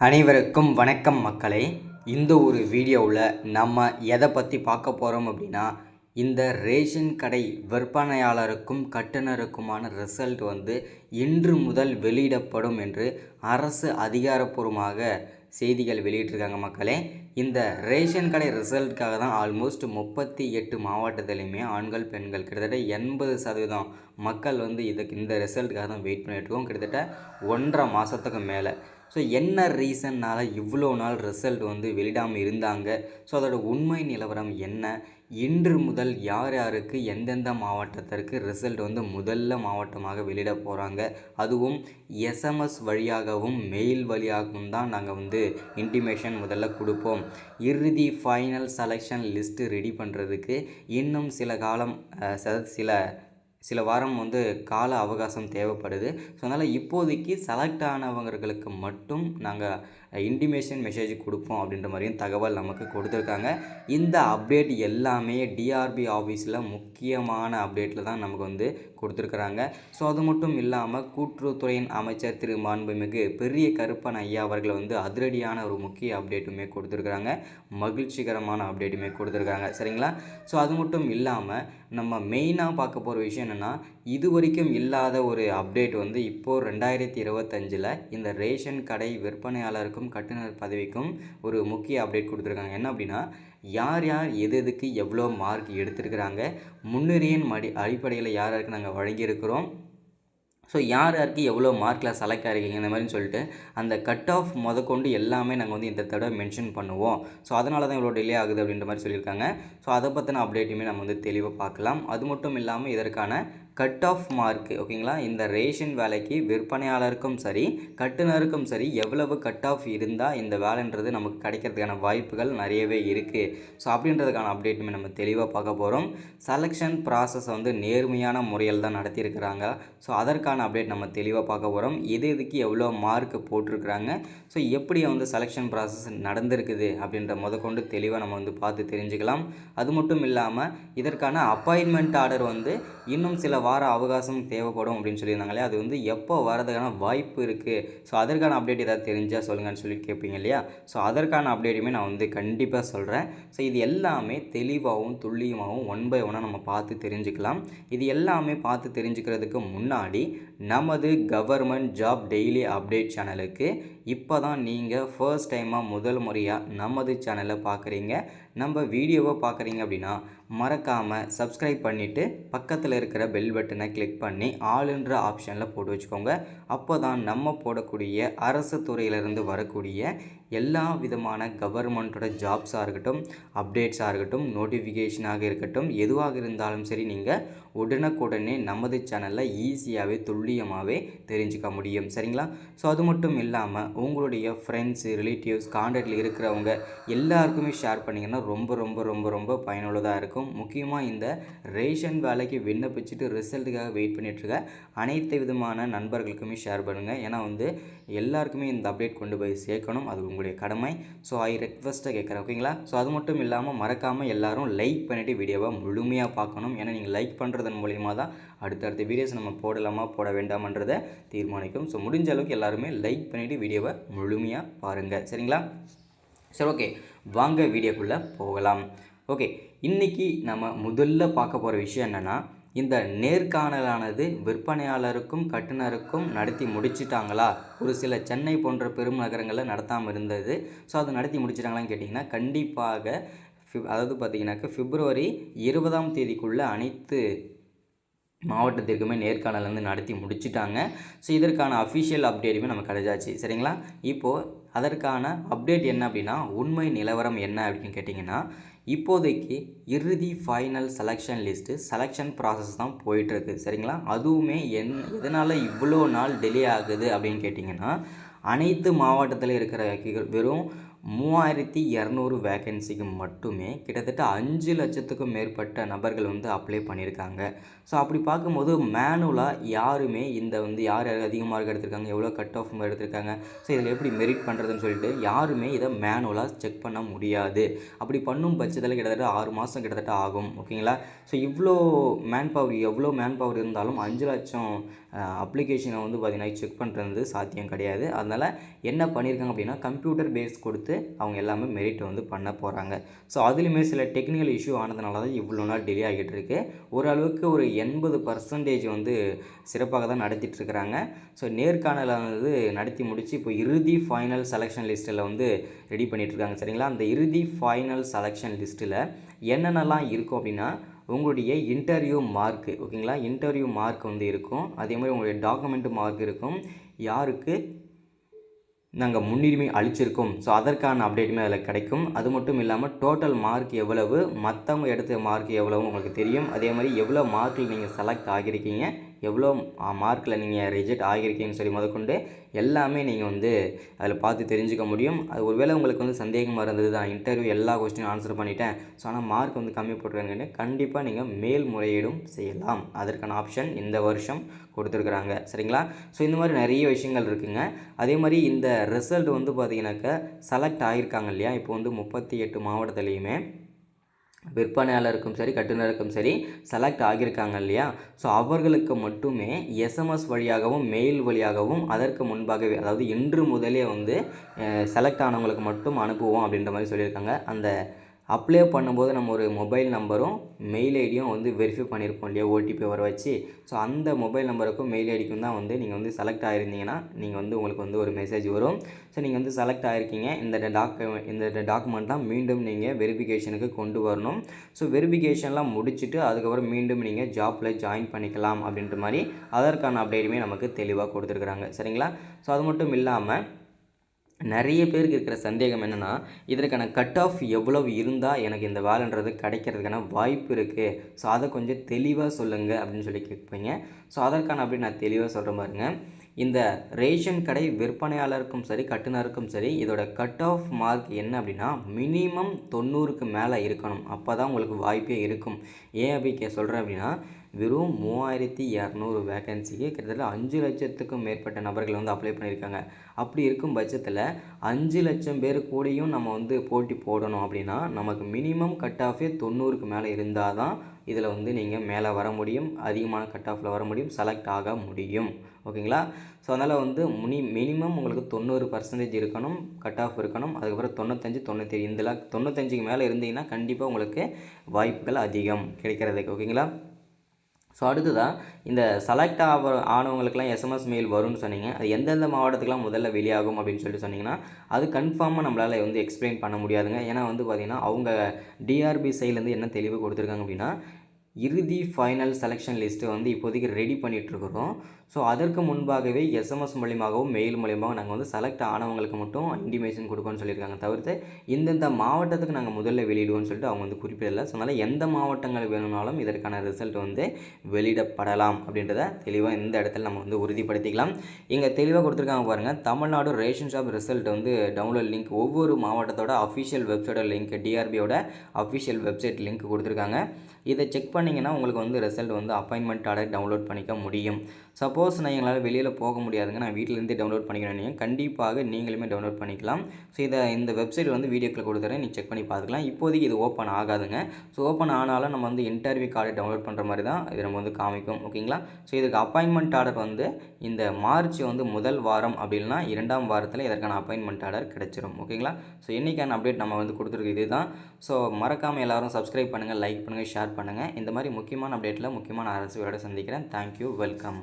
அனைவருக்கும் வணக்கம் மக்களே. இந்த ஒரு வீடியோவில் நம்ம எதை பற்றி பார்க்க போகிறோம் அப்படின்னா, இந்த ரேஷன் கடை விற்பனையாளருக்கும் கட்டுனருக்குமான ரிசல்ட் இன்று முதல் வெளியிடப்படும் என்று அரசு அதிகாரப்பூர்வமாக செய்திகள் வெளியிட்டிருக்காங்க மக்களே. இந்த ரேஷன் கடை ரிசல்ட்டுக்காக தான் ஆல்மோஸ்ட் 38 மாவட்டத்திலையுமே ஆண்கள் பெண்கள் கிட்டத்தட்ட 80% மக்கள் இந்த ரிசல்ட்டுக்காக தான் வெயிட் பண்ணிகிட்ருக்கோம். கிட்டத்தட்ட 1.5 மாதத்துக்கு மேலே. ஸோ என்ன ரீசன்னால் இவ்வளோ நாள் ரிசல்ட் வெளியிடாமல் இருந்தாங்க, ஸோ அதோட உண்மை நிலவரம் என்ன, இன்று முதல் யார் யாருக்கு எந்தெந்த மாவட்டத்திற்கு ரிசல்ட் முதல்ல மாவட்டமாக வெளியிட போகிறாங்க, அதுவும் எஸ்எம்எஸ் வழியாகவும் மெயில் வழியாகவும் தான் நாங்கள் இன்டிமேஷன் முதல்ல கொடுப்போம். இறுதி ஃபைனல் செலெக்ஷன் லிஸ்ட்டு ரெடி பண்ணுறதுக்கு இன்னும் சில வாரம் கால அவகாசம் தேவைப்படுது. ஸோ அதனால் இப்போதைக்கு செலக்ட் ஆனவங்களுக்கு மட்டும் நாங்கள் இன்டிமேஷன் மெசேஜ் கொடுப்போம் அப்படின்ற மாதிரியும் தகவல் நமக்கு கொடுத்துருக்காங்க. இந்த அப்டேட் எல்லாமே டிஆர்பி ஆஃபீஸில் முக்கியமான அப்டேட்டில் தான் நமக்கு கொடுத்துருக்குறாங்க. ஸோ அது மட்டும் இல்லாமல் கூட்டுறவுத்துறையின் அமைச்சர் திரு மாண்புமிகு பெரிய கருப்பன் ஐயா அவர்கள் அதிரடியான ஒரு முக்கிய அப்டேட்டுமே கொடுத்துருக்குறாங்க, மகிழ்ச்சிகரமான அப்டேட்டுமே கொடுத்துருக்காங்க. சரிங்களா? ஸோ அது மட்டும் இல்லாமல் நம்ம மெயினாக பார்க்க போகிற விஷயம் என்னென்னா, இது வரைக்கும் இல்லாத ஒரு அப்டேட் இப்போது 2025 இந்த ரேஷன் கடை விற்பனையாளருக்கும் கட்டுனர் பதவிக்கும் ஒரு முக்கிய அப்டேட் கொடுத்துருக்காங்க. என்ன அப்படின்னா, யார் யார் எதுக்கு எவ்வளோ மார்க் எடுத்திருக்கிறாங்க, முன்னுரியின் அடிப்படையில் யார் யாருக்கு நாங்கள் வழங்கியிருக்கிறோம், ஸோ யார் யாருக்கு எவ்வளோ மார்க்கில் செலக்ட் ஆகிருக்கீங்க இந்த மாதிரின்னு சொல்லிட்டு அந்த கட் ஆஃப் முதற்கொண்டு எல்லாமே நாங்கள் இந்த தடவை மென்ஷன் பண்ணுவோம். ஸோ அதனால தான் இவ்வளோ டிலே ஆகுது அப்படின்ற மாதிரி சொல்லியிருக்காங்க. ஸோ அதை பற்றின அப்டேட்டுமே நம்ம தெளிவாக பார்க்கலாம். அது மட்டும் இல்லாமல் இதற்கான கட் ஆஃப் மார்க்கு, ஓகேங்களா, இந்த ரேஷன் வேலைக்கு விற்பனையாளருக்கும் சரி கட்டுனருக்கும் சரி எவ்வளவு கட் ஆஃப் இருந்தால் இந்த வேலைன்றது நமக்கு கிடைக்கிறதுக்கான வாய்ப்புகள் நிறையவே இருக்குது. ஸோ அப்படின்றதுக்கான அப்டேட்டுமே நம்ம தெளிவாக பார்க்க போகிறோம். செலெக்ஷன் ப்ராசஸ் நேர்மையான முறையில் தான் நடத்தியிருக்கிறாங்க. ஸோ அதற்கான அப்டேட் நம்ம தெளிவாக பார்க்க போகிறோம். எதுக்கு எவ்வளோ மார்க் போட்டிருக்கிறாங்க, ஸோ எப்படி செலெக்ஷன் ப்ராசஸ் நடந்திருக்குது அப்படின்ற முதற்கொண்டு தெளிவாக நம்ம பார்த்து தெரிஞ்சுக்கலாம். அது மட்டும் இல்லாமல் இதற்கான அப்பாயின்மெண்ட் ஆர்டர் இன்னும் சில வார அவகாசம் தேவைப்படும் அப்படின்னு சொல்லியிருந்தாங்களே, அது எப்போ வரதுக்கான வாய்ப்பு இருக்குது, ஸோ அதற்கான அப்டேட் ஏதாவது தெரிஞ்சால் சொல்லுங்கன்னு சொல்லி கேட்பீங்க இல்லையா? ஸோ அதற்கான அப்டேட்டுமே நான் கண்டிப்பாக சொல்கிறேன். ஸோ இது எல்லாமே தெளிவாகவும் துல்லியமாகவும் 1 by 1 நம்ம பார்த்து தெரிஞ்சுக்கலாம். இது எல்லாமே பார்த்து தெரிஞ்சுக்கிறதுக்கு முன்னாடி நமது கவர்மெண்ட் ஜாப் டெய்லி அப்டேட் சேனலுக்கு இப்போ தான் நீங்கள் ஃபர்ஸ்ட் டைமாக முதல் முறையாக நமது சேனலை பார்க்குறீங்க, நம்ம வீடியோவை பார்க்குறீங்க அப்படின்னா மறக்காமல் சப்ஸ்கிரைப் பண்ணிவிட்டு பக்கத்தில் இருக்கிற பெல் பட்டனை கிளிக் பண்ணி ஆளுன்ற ஆப்ஷனில் போட்டு வச்சுக்கோங்க. அப்போ தான் நம்ம போடக்கூடிய அரசு துறையிலிருந்து வரக்கூடிய எல்லா விதமான கவர்மெண்ட்டோட ஜாப்ஸாக இருக்கட்டும், அப்டேட்ஸாக இருக்கட்டும், நோட்டிஃபிகேஷனாக இருக்கட்டும், எதுவாக இருந்தாலும் சரி நீங்கள் உடனுக்குடனே நமது சேனலில் ஈஸியாகவே துல்லியமாகவே தெரிஞ்சுக்க முடியும். சரிங்களா? ஸோ அது மட்டும் இல்லாமல் உங்களுடைய ஃப்ரெண்ட்ஸு, ரிலேட்டிவ்ஸ், கான்டாக்டில் இருக்கிறவங்க எல்லாருக்குமே ஷேர் பண்ணிங்கன்னா ரொம்ப ரொம்ப ரொம்ப ரொம்ப பயனுள்ளதாக இருக்கும். முக்கியமாக இந்த ரேஷன் வேலைக்கு விண்ணப்பிச்சுட்டு ரிசல்ட்டுக்காக வெயிட் பண்ணிகிட்ருக்க அனைத்து விதமான நண்பர்களுக்குமே ஷேர் பண்ணுங்கள். ஏன்னா எல்லாருக்குமே இந்த அப்டேட் கொண்டு போய் சேர்க்கணும், அது உங்களுடைய கடமை. ஸோ ஐ ரெக்வெஸ்ட்டாக கேட்குறேன், ஓகேங்களா? ஸோ அது மட்டும் இல்லாமல் மறக்காமல் எல்லோரும் லைக் பண்ணிவிட்டு வீடியோவை முழுமையாக பார்க்கணும். ஏன்னா நீங்கள் லைக் பண்ணுறதன் மூலிமா தான் அடுத்தடுத்த வீடியோஸ் நம்ம போடலாமா போட வேண்டாமன்றதை தீர்மானிக்கும். ஸோ முடிஞ்ச அளவுக்கு எல்லாருமே லைக் பண்ணிவிட்டு வீடியோவை முழுமையாக பாருங்கள். சரிங்களா? சரி, ஓகே, வாங்க வீடியோக்குள்ளே போகலாம். ஓகே, இன்றைக்கி நம்ம முதல்ல பார்க்க போகிற விஷயம் என்னென்னா, இந்த நேர்காணலானது விற்பனையாளருக்கும் கட்டுனருக்கும் நடத்தி முடிச்சிட்டாங்களா? ஒரு சில சென்னை போன்ற பெரும் நகரங்களில் நடத்தாமல் இருந்தது. ஸோ அது நடத்தி முடிச்சிட்டாங்களான்னு கேட்டிங்கன்னா கண்டிப்பாக அதாவது பார்த்திங்கனாக்கா February 20ஆம் தேதிக்குள்ளே அனைத்து மாவட்டத்திற்குமே நேர்காணல் நடத்தி முடிச்சிட்டாங்க. ஸோ இதற்கான அஃபிஷியல் அப்டேட்டுமே நமக்கு கிடைச்சாச்சு. சரிங்களா? இப்போது அதற்கான அப்டேட் என்ன அப்படின்னா, உண்மை நிலவரம் என்ன அப்படின்னு கேட்டிங்கன்னா, இப்போதைக்கு இறுதி final selection list selection process தான் போயிட்டுருக்கு. சரிங்களா? அதுவுமே எதனால் இவ்வளோ நாள் டிலே ஆகுது அப்படின்னு கேட்டிங்கன்னா, அனைத்து மாவட்டத்தில் இருக்கிற வெறும் 3200 வேக்கன்சிக்கு மட்டுமே கிட்டத்தட்ட 5,00,000க்கும் மேற்பட்ட நபர்கள் வந்து அப்ளை பண்ணியிருக்காங்க. ஸோ அப்படி பார்க்கும்போது மேனுவலாக யாருமே யார் யார் அதிக மார்க் எடுத்திருக்காங்க, எவ்வளோ கட் ஆஃப் எடுத்திருக்காங்க, ஸோ இதில் எப்படி மெரிட் பண்ணுறதுன்னு சொல்லிட்டு யாருமே இதை மேனுவலாக செக் பண்ண முடியாது. அப்படி பண்ணும் பட்சத்தில் கிட்டத்தட்ட 6 மாதம் கிட்டத்தட்ட ஆகும். ஓகேங்களா? ஸோ எவ்வளோ மேன் பவர் இருந்தாலும் 5,00,000 அப்ளிகேஷனை வந்து பார்த்திங்கன்னா செக் பண்ணுறது சாத்தியம் கிடையாது. அதனால் என்ன பண்ணியிருக்காங்க அப்படின்னா கம்ப்யூட்டர் பேஸ் கொடுத்து அவங்க எல்லாமே மெரிட் வந்து பண்ண போகிறாங்க. ஸோ அதுலேயுமே சில டெக்னிக்கல் இஷ்யூ ஆனதுனால தான் இவ்வளோ நாள் டிலே ஆகிட்டு இருக்கு. ஓரளவுக்கு ஒரு 80% வந்து சிறப்பாக தான் நடத்திட்டுருக்கிறாங்க. ஸோ நேர்காணலை வந்து நடத்தி முடித்து இப்போ இறுதி ஃபைனல் செலெக்ஷன் லிஸ்ட்டில் வந்து ரெடி பண்ணிகிட்ருக்காங்க. சரிங்களா? அந்த இறுதி ஃபைனல் செலெக்ஷன் லிஸ்ட்டில் என்னென்னலாம் இருக்கும் அப்படின்னா உங்களுடைய இன்டர்வியூ மார்க்கு, ஓகேங்களா, இன்டர்வியூ மார்க் வந்து இருக்கும். அதே மாதிரி உங்களுடைய டாக்குமெண்ட் மார்க் இருக்கும், யாருக்கு நாங்கள் முன்னுரிமை அளிச்சிருக்கோம், ஸோ அதற்கான அப்டேட்டுமே அதில் கிடைக்கும். அது மட்டும் இல்லாமல் டோட்டல் மார்க் எவ்வளவு, மற்றவங்க எடுத்த மார்க் எவ்வளவு உங்களுக்கு தெரியும். அதே மாதிரி எவ்வளோ மார்க்கில் நீங்கள் செலக்ட் ஆகியிருக்கீங்க, எவ்வளோ மார்க்கில் நீங்கள் ரிஜெக்ட் ஆகியிருக்கீங்கன்னு சொல்லி முதற்கொண்டு எல்லாமே நீங்கள் வந்து அதில் பார்த்து தெரிஞ்சுக்க முடியும். அது ஒருவேளை உங்களுக்கு வந்து சந்தேகமாக இருந்தது தான், இன்டர்வியூ எல்லா கொஸ்டினும் ஆன்சர் பண்ணிட்டேன், ஸோ ஆனால் மார்க் வந்து கம்மி போட்டுருங்கன்னு கண்டிப்பாக நீங்கள் மேல்முறையீடும் செய்யலாம். அதற்கான ஆப்ஷன் இந்த வருஷம் கொடுத்துருக்குறாங்க. சரிங்களா? ஸோ இந்த மாதிரி நிறைய விஷயங்கள் இருக்குங்க. அதே மாதிரி இந்த ரிசல்ட் வந்து பார்த்திங்கனாக்கா செலக்ட் ஆகியிருக்காங்க இல்லையா, இப்போ வந்து 38 மாவட்டத்துலேயுமே விற்பனையாளருக்கும் சரி கட்டுநருக்கும் சரி செலக்ட் ஆகியிருக்காங்க இல்லையா, ஸோ அவர்களுக்கு மட்டுமே எஸ்எம்எஸ் வழியாகவும் மெயில் வழியாகவும் அதற்கு முன்பாகவே, அதாவது இன்று முதலே வந்து செலக்ட் ஆனவங்களுக்கு மட்டும் அனுப்புவோம் அப்படின்ற மாதிரி சொல்லியிருக்காங்க. அந்த அப்ளை பண்ணும்போது நம்ம ஒரு மொபைல் நம்பரும் மெயில் ஐடியும் வந்து வெரிஃபை பண்ணியிருப்போம் இல்லையா, ஓடிபி வர வச்சு. ஸோ அந்த மொபைல் நம்பருக்கும் மெயில் ஐடிக்கும் தான் வந்து நீங்கள் வந்து செலக்ட் ஆகிருந்தீங்கன்னா நீங்கள் வந்து உங்களுக்கு வந்து ஒரு மெசேஜ் வரும். ஸோ நீங்கள் வந்து செலக்ட் ஆகிருக்கீங்க, இந்த டாக்குமெண்ட்லாம் மீண்டும் நீங்கள் வெரிஃபிகேஷனுக்கு கொண்டு வரணும். ஸோ வெரிஃபிகேஷன்லாம் முடிச்சுட்டு அதுக்கப்புறம் மீண்டும் நீங்கள் ஜாப்பில் ஜாயின் பண்ணிக்கலாம் அப்படின்ற மாதிரி அதற்கான அப்டேட்டுமே நமக்கு தெளிவாக கொடுத்துருக்குறாங்க. சரிங்களா? ஸோ அது மட்டும் இல்லாமல் நிறைய பேருக்கு இருக்கிற சந்தேகம் என்னென்னா, இதற்கான கட் ஆஃப் எவ்வளவு இருந்தால் எனக்கு இந்த வேலைன்றது கிடைக்கிறதுக்கான வாய்ப்பு இருக்குது, ஸோ அதை கொஞ்சம் தெளிவாக சொல்லுங்கள் அப்படின்னு சொல்லி கேட்பீங்க. ஸோ அதற்கான அப்படி நான் தெளிவாக சொல்கிறேன் பாருங்கள். இந்த ரேஷன் கடை விற்பனையாளருக்கும் சரி கட்டுநருக்கும் சரி இதோட கட் ஆஃப் மார்க் என்ன அப்படின்னா மினிமம் 90க்கு மேலே இருக்கணும். அப்போ தான் உங்களுக்கு வாய்ப்பே இருக்கும். ஏன் அப்படி சொல்கிறேன் அப்படின்னா, வெறும் 3200 வேக்கன்சிக்கு கிட்டத்தட்ட 5,00,000க்கும் மேற்பட்ட நபர்கள் வந்து அப்ளை பண்ணியிருக்காங்க. அப்படி இருக்கும் பட்சத்தில் 5,00,000 பேர் கூடயும் நம்ம வந்து போட்டி போடணும் அப்படின்னா நமக்கு மினிமம் கட் ஆஃபே 90க்கு மேலே இருந்தால் தான் இதில் வந்து நீங்கள் மேலே வர முடியும், அதிகமான கட் ஆஃபில் வர முடியும், செலக்ட் ஆக முடியும். ஓகேங்களா? ஸோ அதனால் வந்து மினிமம் உங்களுக்கு 90% இருக்கணும், கட் ஆஃப் இருக்கணும். அதுக்கப்புறம் 95, 97 இதில் 95க்கு மேலே இருந்தீங்கன்னா கண்டிப்பாக உங்களுக்கு வாய்ப்புகள் அதிகம் கிடைக்கிறதுக்கு. ஓகேங்களா? ஸோ அடுத்ததாக இந்த செலக்ட் ஆனவங்களுக்குலாம் எஸ்எம்எஸ் மெயில் வரும்னு சொன்னீங்க. அது எந்தெந்த மாவட்டத்துக்குலாம் முதல்ல வெளியாகும் அப்படின்னு சொல்லிட்டு சொன்னீங்கன்னா அது கன்ஃபார்மாக நம்மளால் வந்து எக்ஸ்பிளைன் பண்ண முடியாதுங்க. ஏன்னா வந்து பார்த்திங்கன்னா அவங்க டிஆர்பி சைட்லேருந்து என்ன தெளிவு கொடுத்துருக்காங்க அப்படின்னா இறுதி ஃபைனல் செலெக்ஷன் லிஸ்ட்டு வந்து இப்போதைக்கு ரெடி பண்ணிகிட்ருக்குறோம். ஸோ அதற்கு முன்பாகவே எஸ்எம்எஸ் மூலியமாகவும் மெயில் மூலியமாகவும் நாங்கள் வந்து செலக்ட் ஆனவங்களுக்கு மட்டும் இன்டிமேஷன் கொடுக்கணும்னு சொல்லியிருக்காங்க. தவிர்த்து இந்தந்த மாவட்டத்துக்கு நாங்கள் முதல்ல வெளியிடுவோம்னு சொல்லிட்டு அவங்க வந்து குறிப்பிடலை. ஸோ அதனால் எந்த மாவட்டங்கள் வேணும்னாலும் இதற்கான ரிசல்ட் வந்து வெளியிடப்படலாம் அப்படின்றத தெளிவாக இந்த இடத்துல நம்ம வந்து உறுதிப்படுத்திக்கலாம். இங்கே தெளிவாக கொடுத்துருக்காங்க பாருங்கள். தமிழ்நாடு ரேஷன் ஷாப் ரிசல்ட் வந்து டவுன்லோட் லிங்க் ஒவ்வொரு மாவட்டத்தோட அஃபிஷியல் வெப்சைட்டோட லிங்க், டிஆர்பியோட அஃபிஷியல் வெப்சைட் லிங்க் கொடுத்துருக்காங்க. இதை செக் பண்ணிங்கன்னா உங்களுக்கு வந்து ரிசல்ட் வந்து அப்பாயின்மெண்ட் ஆர்டர் டவுன்லோட் பண்ணிக்க முடியும். சப்போஸ் நான் எங்களால் வெளியில் போக முடியாதுங்க, நான் வீட்டிலேருந்தே டவுன்லோட் பண்ணிக்கணும், கண்டிப்பாக நீங்களுமே டவுன்லோட் பண்ணிக்கலாம். ஸோ இந்த வெப்சைட் வந்து வீடியோக்கள் கொடுத்துறேன், நீ செக் பண்ணி பார்த்துக்கலாம். இப்போதைக்கு இது ஓப்பன் ஆகாதுங்க. ஸோ ஓப்பன் ஆனாலும் நம்ம வந்து இன்டர்வியூ கார்டு டவுன்லோட் பண்ணுற மாதிரி தான் இது நம்ம வந்து காமிக்கும். ஓகேங்களா? ஸோ இதுக்கு அப்பாயின்மெண்ட் ஆர்டர் வந்து இந்த மார்ச் வந்து முதல் வாரம் அப்படின்னா 2ஆம் வாரத்தில் இதற்கான அப்பாயின்மெண்ட் ஆர்டர் கிடச்சிரும். ஓகேங்களா? ஸோ இன்றைக்கான அப்டேட் நம்ம வந்து கொடுத்துருக்கு இது தான். ஸோ மறக்காமல் எல்லோரும் சப்ஸ்கிரைப் பண்ணுங்கள், லைக் பண்ணுங்கள், ஷேர் பண்ணுங்கள். இந்த மாதிரி முக்கியமான அப்டேட்டில் முக்கியமான அரசு வேலை சந்திக்கிறேன். Thank you, welcome.